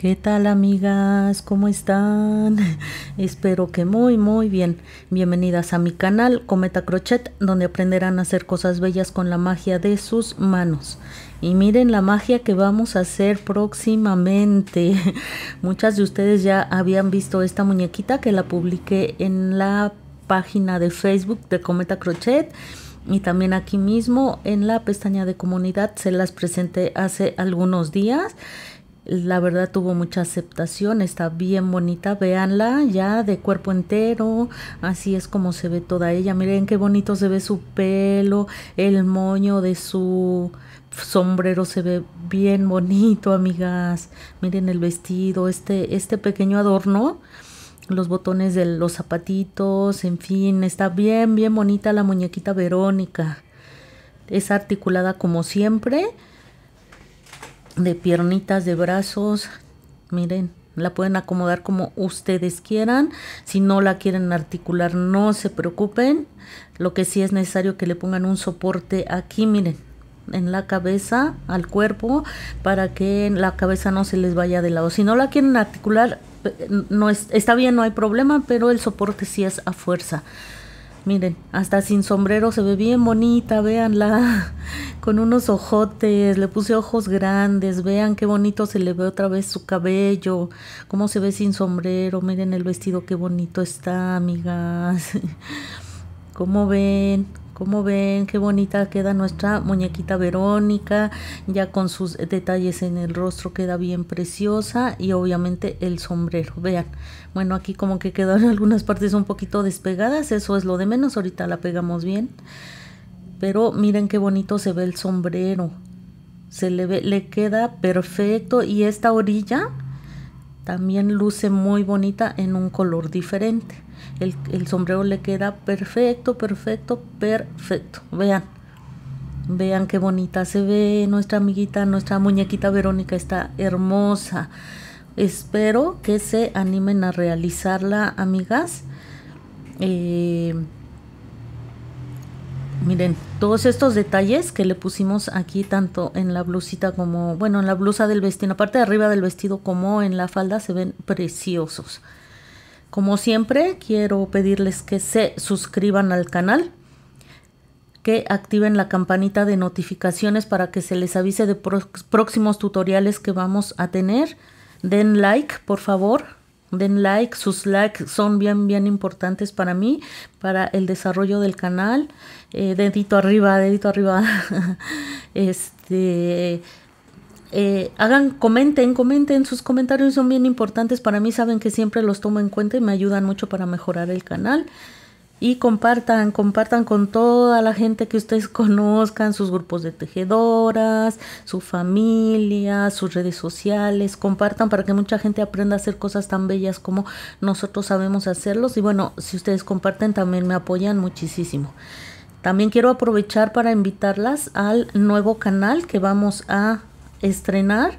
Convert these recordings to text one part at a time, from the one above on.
¿Qué tal, amigas? ¿Cómo están? Espero que muy bien. Bienvenidas a mi canal Cometa Crochet, donde aprenderán a hacer cosas bellas con la magia de sus manos. Y miren la magia que vamos a hacer próximamente. Muchas de ustedes ya habían visto esta muñequita que la publiqué en la página de Facebook de Cometa Crochet. Y también aquí mismo en la pestaña de comunidad se las presenté hace algunos días. La verdad tuvo mucha aceptación, está bien bonita, véanla ya de cuerpo entero, así es como se ve toda ella. Miren qué bonito se ve su pelo, el moño de su sombrero se ve bien bonito, amigas. Miren el vestido, este pequeño adorno, los botones de los zapatitos, en fin, está bien bonita la muñequita Verónica. Es articulada como siempre, de piernitas, de brazos. Miren, la pueden acomodar como ustedes quieran. Si no la quieren articular, no se preocupen. Lo que sí es necesario que le pongan un soporte aquí, miren, en la cabeza, al cuerpo, para que la cabeza no se les vaya de lado. Si no la quieren articular, no está bien, no hay problema, pero el soporte sí es a fuerza. Miren, hasta sin sombrero se ve bien bonita, véanla, con unos ojotes, le puse ojos grandes, vean qué bonito se le ve otra vez su cabello, cómo se ve sin sombrero, miren el vestido qué bonito está, amigas. ¿Cómo ven? ¿Cómo ven? Qué bonita queda nuestra muñequita Verónica, ya con sus detalles en el rostro queda bien preciosa y obviamente el sombrero, vean. Bueno, aquí como que quedaron algunas partes un poquito despegadas, eso es lo de menos, ahorita la pegamos bien. Pero miren qué bonito se ve el sombrero, se le ve, le queda perfecto y esta orilla también luce muy bonita en un color diferente. El sombrero le queda perfecto. Vean qué bonita se ve nuestra amiguita, nuestra muñequita Verónica, está hermosa. Espero que se animen a realizarla, amigas. Miren, todos estos detalles que le pusimos aquí, tanto en la blusita como, bueno, en la blusa del vestido, en la parte de arriba del vestido como en la falda, se ven preciosos. Como siempre, quiero pedirles que se suscriban al canal, que activen la campanita de notificaciones para que se les avise de próximos tutoriales que vamos a tener. Den like, por favor. Den like, sus likes son bien importantes para mí, para el desarrollo del canal. Dedito arriba. Comenten, sus comentarios son bien importantes para mí, saben que siempre los tomo en cuenta y me ayudan mucho para mejorar el canal. Y compartan con toda la gente que ustedes conozcan, sus grupos de tejedoras, su familia, sus redes sociales. Compartan para que mucha gente aprenda a hacer cosas tan bellas como nosotros sabemos hacerlos. Y bueno, si ustedes comparten también me apoyan muchísimo. También quiero aprovechar para invitarlas al nuevo canal que vamos a estrenar.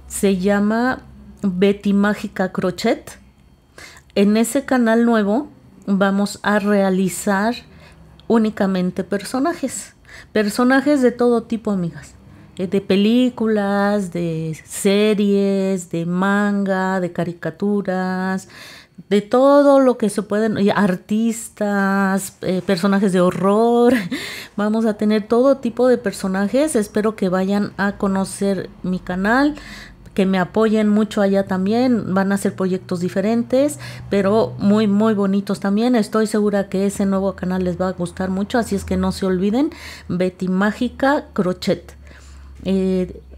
Se llama Betty Mágica Crochet. En ese canal nuevo vamos a realizar únicamente personajes de todo tipo, amigas, de películas, de series, de manga, de caricaturas, de todo lo que se pueden, artistas, personajes de horror. Vamos a tener todo tipo de personajes. Espero que vayan a conocer mi canal, que me apoyen mucho allá también. Van a ser proyectos diferentes, pero muy bonitos también. Estoy segura que ese nuevo canal les va a gustar mucho, así es que no se olviden, Betty Mágica Crochet.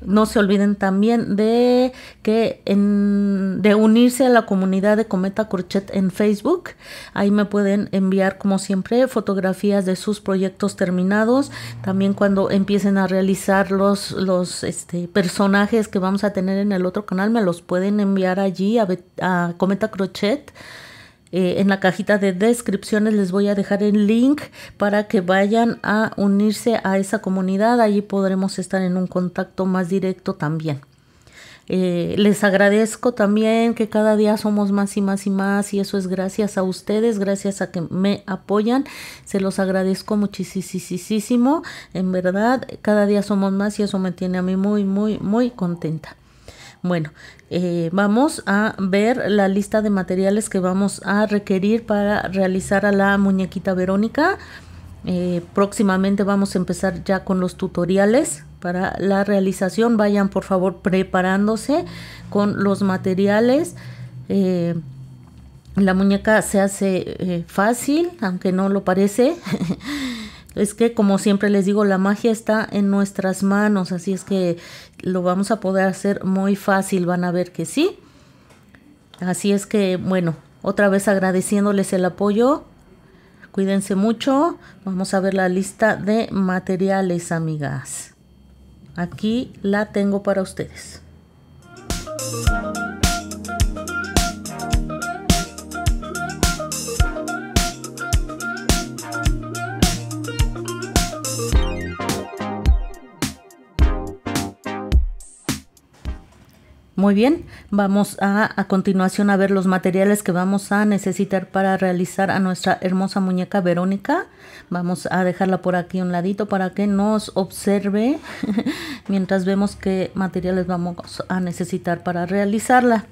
No se olviden también de unirse a la comunidad de Cometa Crochet en Facebook. Ahí me pueden enviar, como siempre, fotografías de sus proyectos terminados. También cuando empiecen a realizar los personajes que vamos a tener en el otro canal, me los pueden enviar allí a Cometa Crochet. En la cajita de descripciones les voy a dejar el link para que vayan a unirse a esa comunidad. Allí podremos estar en un contacto más directo también. Les agradezco también que cada día somos más y eso es gracias a ustedes, gracias a que me apoyan. Se los agradezco muchísimo. En verdad, cada día somos más y eso me tiene a mí muy contenta. Bueno, vamos a ver la lista de materiales que vamos a requerir para realizar a la muñequita Verónica. Próximamente vamos a empezar ya con los tutoriales para la realización. Vayan por favor preparándose con los materiales. La muñeca se hace fácil, aunque no lo parece. Es que, como siempre les digo, la magia está en nuestras manos, así es que lo vamos a poder hacer muy fácil, van a ver que sí. Así es que, bueno, otra vez agradeciéndoles el apoyo. Cuídense mucho. Vamos a ver la lista de materiales, amigas. Aquí la tengo para ustedes. Muy bien, vamos a continuación a ver los materiales que vamos a necesitar para realizar a nuestra hermosa muñeca Verónica. Vamos a dejarla por aquí a un ladito para que nos observe mientras vemos qué materiales vamos a necesitar para realizarla.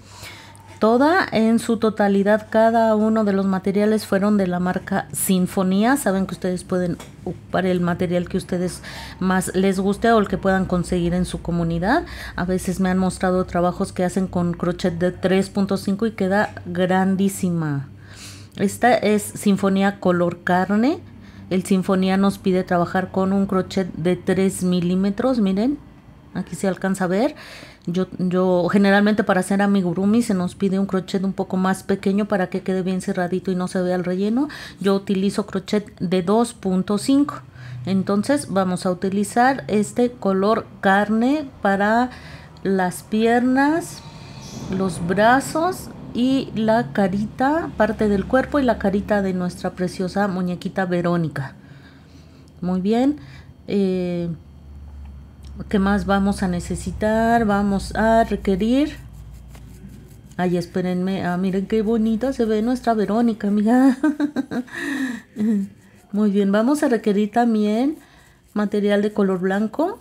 Toda en su totalidad, cada uno de los materiales fueron de la marca Sinfonía. Saben que ustedes pueden ocupar el material que ustedes más les guste o el que puedan conseguir en su comunidad. A veces me han mostrado trabajos que hacen con crochet de 3.5 y queda grandísima. Esta es Sinfonía color carne. El Sinfonía nos pide trabajar con un crochet de 3 milímetros. Miren, aquí se alcanza a ver. Yo generalmente para hacer amigurumi se nos pide un crochet un poco más pequeño para que quede bien cerradito y no se vea el relleno. Yo utilizo crochet de 2.5. Entonces vamos a utilizar este color carne para las piernas, los brazos y la carita, parte del cuerpo y la carita de nuestra preciosa muñequita Verónica. Muy bien. ¿Qué más vamos a necesitar? Vamos a requerir... Ay, espérenme. Ah, miren qué bonita se ve nuestra Verónica, amiga. Muy bien, vamos a requerir también material de color blanco.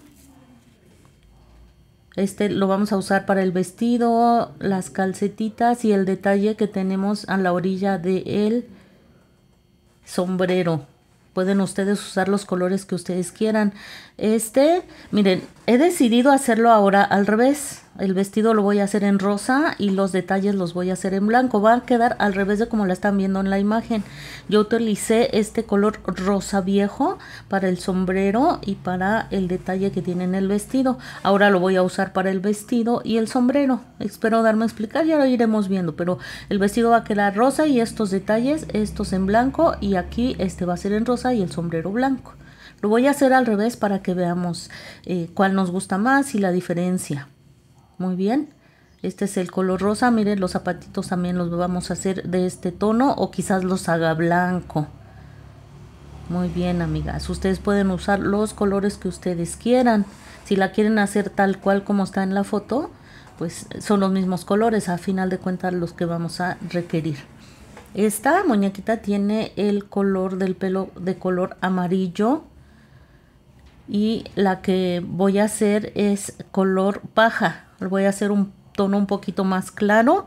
Este lo vamos a usar para el vestido, las calcetitas y el detalle que tenemos a la orilla del sombrero. Pueden ustedes usar los colores que ustedes quieran. Miren, he decidido hacerlo ahora al revés. El vestido lo voy a hacer en rosa y los detalles los voy a hacer en blanco. Va a quedar al revés de como la están viendo en la imagen. Yo utilicé este color rosa viejo para el sombrero y para el detalle que tiene en el vestido. Ahora lo voy a usar para el vestido y el sombrero. Espero darme a explicar, ya lo iremos viendo. Pero el vestido va a quedar rosa y estos detalles, estos en blanco. Y aquí va a ser en rosa y el sombrero blanco. Lo voy a hacer al revés para que veamos cuál nos gusta más y la diferencia. Muy bien, este es el color rosa. Miren, los zapatitos también los vamos a hacer de este tono o quizás los haga blanco. Muy bien, amigas, ustedes pueden usar los colores que ustedes quieran. Si la quieren hacer tal cual como está en la foto, pues son los mismos colores, a final de cuentas los que vamos a requerir. Esta muñequita tiene el color del pelo de color amarillo. Y la que voy a hacer es color paja. Voy a hacer un tono un poquito más claro.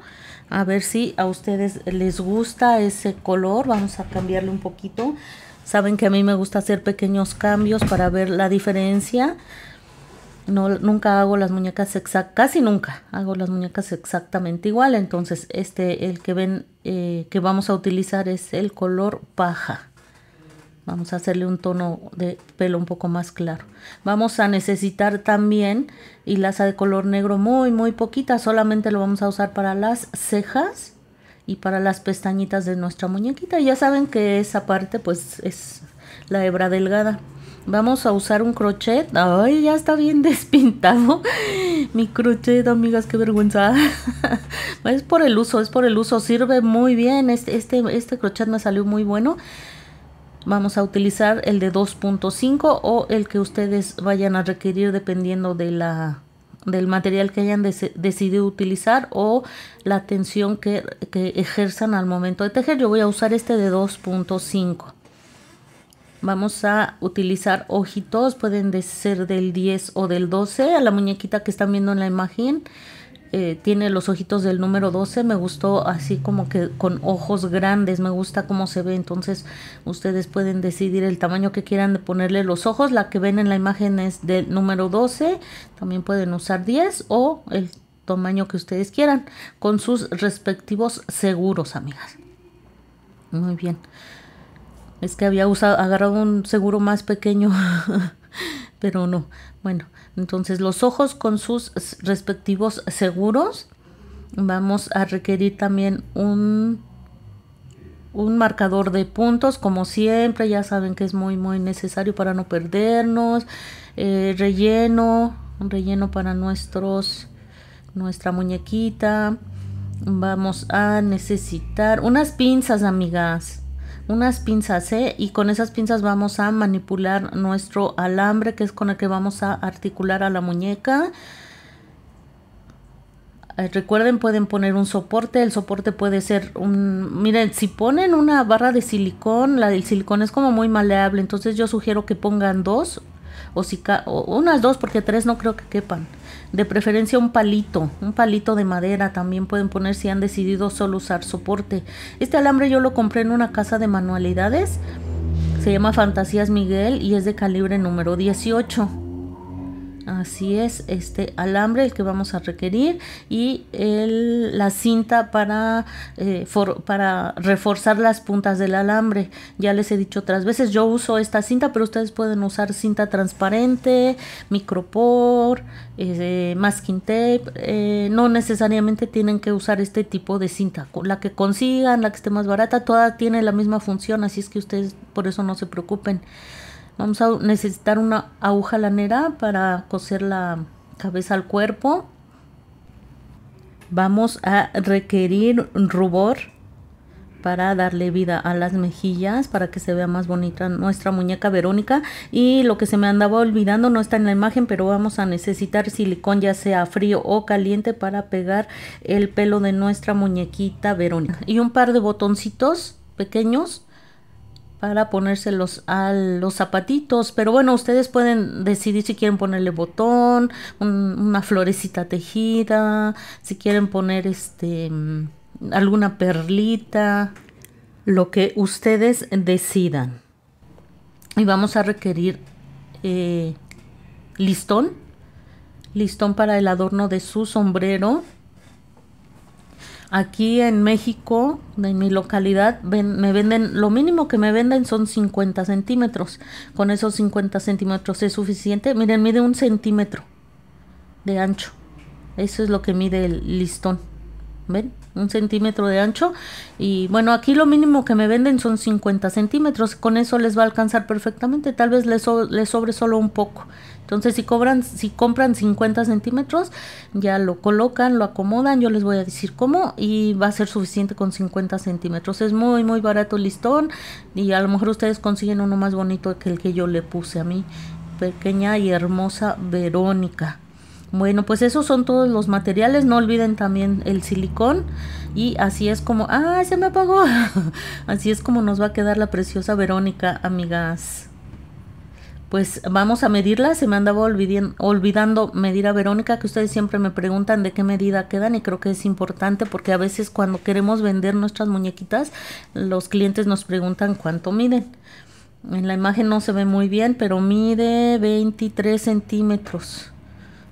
A ver si a ustedes les gusta ese color. Vamos a cambiarle un poquito. Saben que a mí me gusta hacer pequeños cambios para ver la diferencia. Nunca hago las muñecas exactas, casi nunca hago las muñecas exactamente igual. Entonces el que ven que vamos a utilizar es el color paja. Vamos a hacerle un tono de pelo un poco más claro. Vamos a necesitar también hilaza de color negro muy poquita. Solamente lo vamos a usar para las cejas y para las pestañitas de nuestra muñequita. Ya saben que esa parte pues es la hebra delgada. Vamos a usar un crochet. Ay, ya está bien despintado mi crochet, amigas, qué vergüenza. Es por el uso, sirve muy bien. Este crochet me salió muy bueno. Vamos a utilizar el de 2.5 o el que ustedes vayan a requerir dependiendo de del material que hayan decidido utilizar o la tensión que ejerzan al momento de tejer. Yo voy a usar este de 2.5. Vamos a utilizar ojitos, pueden ser del 10 o del 12. A la muñequita que están viendo en la imagen tiene los ojitos del número 12, me gustó así como que con ojos grandes, me gusta cómo se ve, entonces ustedes pueden decidir el tamaño que quieran de ponerle los ojos. La que ven en la imagen es del número 12, también pueden usar 10 o el tamaño que ustedes quieran, con sus respectivos seguros, amigas. Muy bien. Es que había agarrado un seguro más pequeño, pero no. Bueno, entonces los ojos con sus respectivos seguros. Vamos a requerir también un marcador de puntos, como siempre. Ya saben que es muy necesario para no perdernos. Relleno, un relleno para nuestra muñequita. Vamos a necesitar unas pinzas, amigas. Unas pinzas, y con esas pinzas vamos a manipular nuestro alambre, que es con el que vamos a articular a la muñeca. Recuerden, pueden poner un soporte. El soporte puede ser miren, si ponen una barra de silicón, la del silicón es como muy maleable, entonces yo sugiero que pongan dos, o unas dos, porque tres no creo que quepan. De preferencia un palito de madera también pueden poner si han decidido solo usar soporte. Este alambre yo lo compré en una casa de manualidades, se llama Fantasías Miguel y es de calibre número 18. Así es, este alambre el que vamos a requerir, y la cinta para reforzar las puntas del alambre. Ya les he dicho otras veces, yo uso esta cinta, pero ustedes pueden usar cinta transparente, micropor, masking tape. No necesariamente tienen que usar este tipo de cinta. La que consigan, la que esté más barata, toda tiene la misma función, así es que ustedes por eso no se preocupen. Vamos a necesitar una aguja lanera para coser la cabeza al cuerpo. Vamos a requerir rubor para darle vida a las mejillas, para que se vea más bonita nuestra muñeca Verónica. Y lo que se me andaba olvidando, no está en la imagen, pero vamos a necesitar silicón, ya sea frío o caliente, para pegar el pelo de nuestra muñequita Verónica. Y un par de botoncitos pequeños para ponérselos a los zapatitos. Pero bueno, ustedes pueden decidir si quieren ponerle botón, una florecita tejida, si quieren poner alguna perlita, lo que ustedes decidan. Y vamos a requerir listón para el adorno de su sombrero. Aquí en México, en mi localidad, me venden, lo mínimo que me venden son 50 centímetros. Con esos 50 centímetros es suficiente. Miren, mide 1 centímetro de ancho. Eso es lo que mide el listón. ¿Ven? 1 centímetro de ancho. Y bueno, aquí lo mínimo que me venden son 50 centímetros. Con eso les va a alcanzar perfectamente. Tal vez les sobre solo un poco. Entonces si compran 50 centímetros, ya lo colocan, lo acomodan. Yo les voy a decir cómo, y va a ser suficiente con 50 centímetros. Es muy barato el listón, y a lo mejor ustedes consiguen uno más bonito que el que yo le puse a mi pequeña y hermosa Verónica. Bueno, pues esos son todos los materiales. No olviden también el silicón. Y así es como... ¡Ah, se me apagó! Así es como nos va a quedar la preciosa Verónica, amigas. Pues vamos a medirla. Se me andaba olvidando medir a Verónica, que ustedes siempre me preguntan de qué medida quedan, y creo que es importante porque a veces cuando queremos vender nuestras muñequitas, los clientes nos preguntan cuánto miden. En la imagen no se ve muy bien, pero mide 23 centímetros.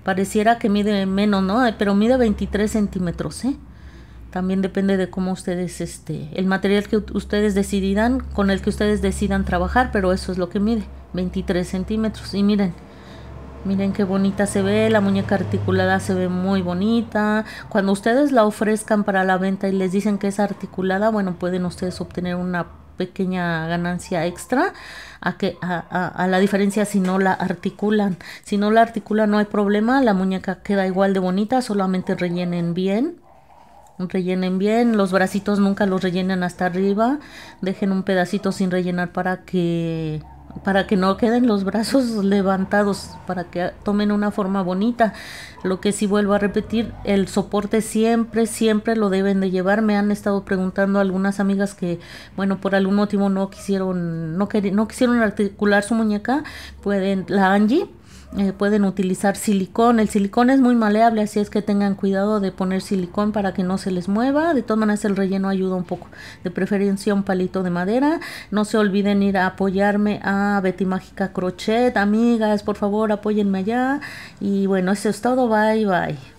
Pareciera que mide menos, ¿no? Pero mide 23 centímetros, ¿eh? También depende de cómo ustedes, el material que ustedes decidan, con el que ustedes decidan trabajar, pero eso es lo que mide, 23 centímetros. Y miren qué bonita se ve, la muñeca articulada se ve muy bonita. Cuando ustedes la ofrezcan para la venta y les dicen que es articulada, bueno, pueden ustedes obtener una pequeña ganancia extra a la diferencia si no la articulan. Si no la articulan no hay problema, la muñeca queda igual de bonita, solamente rellenen bien, los bracitos nunca los rellenen hasta arriba, dejen un pedacito sin rellenar para que no queden los brazos levantados, para que tomen una forma bonita. Lo que sí vuelvo a repetir, el soporte siempre lo deben de llevar. Me han estado preguntando algunas amigas que, bueno, por algún motivo no quisieron articular su muñeca. La Angie pueden utilizar silicón. El silicón es muy maleable, así es que tengan cuidado de poner silicón para que no se les mueva. De todas maneras, el relleno ayuda un poco, de preferencia un palito de madera. No se olviden ir a apoyarme a Betty Mágica Crochet, amigas, por favor apóyenme allá. Y bueno, eso es todo, bye bye.